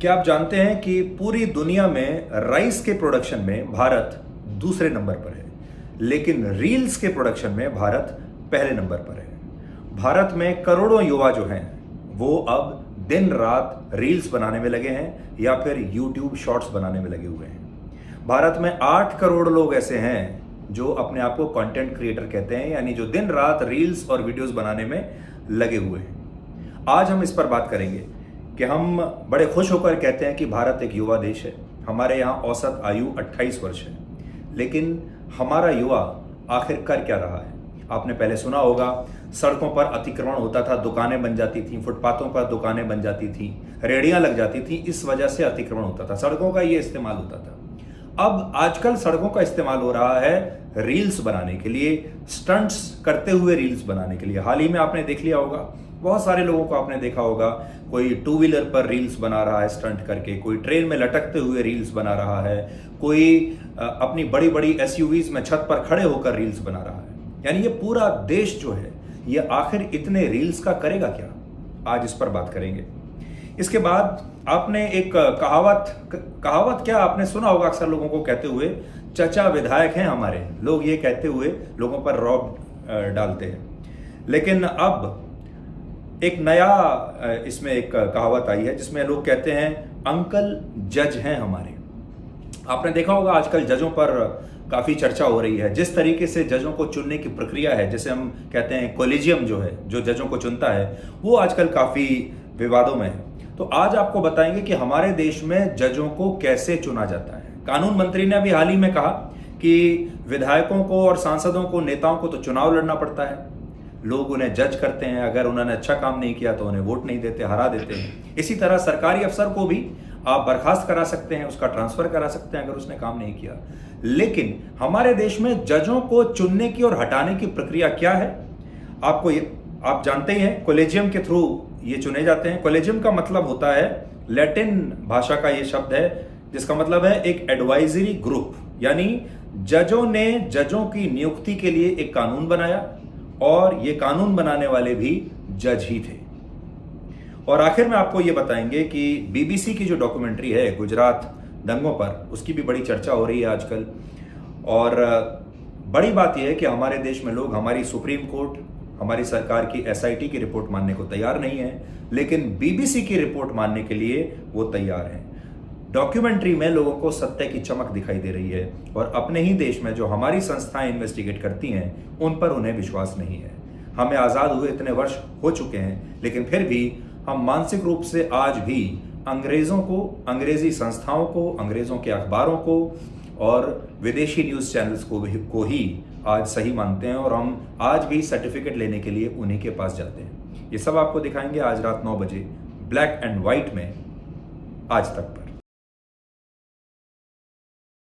क्या आप जानते हैं कि पूरी दुनिया में राइस के प्रोडक्शन में भारत दूसरे नंबर पर है, लेकिन रील्स के प्रोडक्शन में भारत पहले नंबर पर है। भारत में करोड़ों युवा जो हैं वो अब दिन रात रील्स बनाने में लगे हैं या फिर यूट्यूब शॉर्ट्स बनाने में लगे हुए हैं। भारत में 8 करोड़ लोग ऐसे हैं जो अपने आप को कंटेंट क्रिएटर कहते हैं, यानी जो दिन रात रील्स और वीडियोस बनाने में लगे हुए हैं। आज हम इस पर बात करेंगे कि हम बड़े खुश होकर कहते हैं कि भारत एक युवा देश है। हमारे यहाँ औसत आयु 28 वर्ष है, लेकिन हमारा युवा आखिर कर क्या रहा है? आपने पहले सुना होगा, सड़कों पर अतिक्रमण होता था, दुकानें बन जाती थी, फुटपाथों पर दुकानें बन जाती थी, रेहड़ियां लग जाती थी, इस वजह से अतिक्रमण होता था, सड़कों का ये इस्तेमाल होता था। अब आजकल सड़कों का इस्तेमाल हो रहा है रील्स बनाने के लिए, स्टंट्स करते हुए रील्स बनाने के लिए। हाल ही में आपने देख लिया होगा, बहुत सारे लोगों को आपने देखा होगा, कोई 2 व्हीलर पर रील्स बना रहा है स्टंट करके, कोई ट्रेन में लटकते हुए रील्स बना रहा है, कोई अपनी बड़ी बड़ी एसयूवीज में छत पर खड़े होकर रील्स बना रहा है। यानी ये पूरा देश जो है ये आखिर इतने रील्स का करेगा क्या? आज इस पर बात करेंगे। इसके बाद आपने एक कहावत क्या आपने सुना होगा अक्सर लोगों को कहते हुए, चचा विधायक हैं हमारे, लोग ये कहते हुए लोगों पर रौब डालते हैं। लेकिन अब एक नया इसमें एक कहावत आई है जिसमें लोग कहते हैं अंकल जज हैं हमारे। आपने देखा होगा आजकल जजों पर काफी चर्चा हो रही है। जिस तरीके से जजों को चुनने की प्रक्रिया है, जैसे हम कहते हैं कोलिजियम जो है, जो जजों को चुनता है, वो आजकल काफी विवादों में है। तो आज आपको बताएंगे कि हमारे देश में जजों को कैसे चुना जाता है। कानून मंत्री ने अभी हाल ही में कहा कि विधायकों को और सांसदों को, नेताओं को तो चुनाव लड़ना पड़ता है, लोग उन्हें जज करते हैं, अगर उन्होंने अच्छा काम नहीं किया तो उन्हें वोट नहीं देते, हरा देते हैं। इसी तरह सरकारी अफसर को भी आप बर्खास्त करा सकते हैं, उसका ट्रांसफर करा सकते हैं अगर उसने काम नहीं किया। लेकिन हमारे देश में जजों को चुनने की और हटाने की प्रक्रिया क्या है? आप जानते ही हैं, कोलेजियम के थ्रू ये चुने जाते हैं। कोलेजियम का मतलब होता है, लैटिन भाषा का ये शब्द है जिसका मतलब है एक एडवाइजरी ग्रुप, यानी जजों ने जजों की नियुक्ति के लिए एक कानून बनाया और ये कानून बनाने वाले भी जज ही थे। और आखिर में आपको ये बताएंगे कि बीबीसी की जो डॉक्यूमेंट्री है गुजरात दंगों पर, उसकी भी बड़ी चर्चा हो रही है आजकल। और बड़ी बात यह है कि हमारे देश में लोग हमारी सुप्रीम कोर्ट, हमारी सरकार की एसआईटी की रिपोर्ट मानने को तैयार नहीं है, लेकिन बीबीसी की रिपोर्ट मानने के लिए वो तैयार हैं। डॉक्यूमेंट्री में लोगों को सत्य की चमक दिखाई दे रही है और अपने ही देश में जो हमारी संस्थाएं इन्वेस्टिगेट करती हैं उन पर उन्हें विश्वास नहीं है। हमें आज़ाद हुए इतने वर्ष हो चुके हैं, लेकिन फिर भी हम मानसिक रूप से आज भी अंग्रेजों को, अंग्रेजी संस्थाओं को, अंग्रेजों के अखबारों को और विदेशी न्यूज़ चैनल्स को ही आज सही मानते हैं, और हम आज भी सर्टिफिकेट लेने के लिए उन्हीं के पास जाते हैं। ये सब आपको दिखाएंगे आज रात 9 बजे ब्लैक एंड व्हाइट में आज तक पर।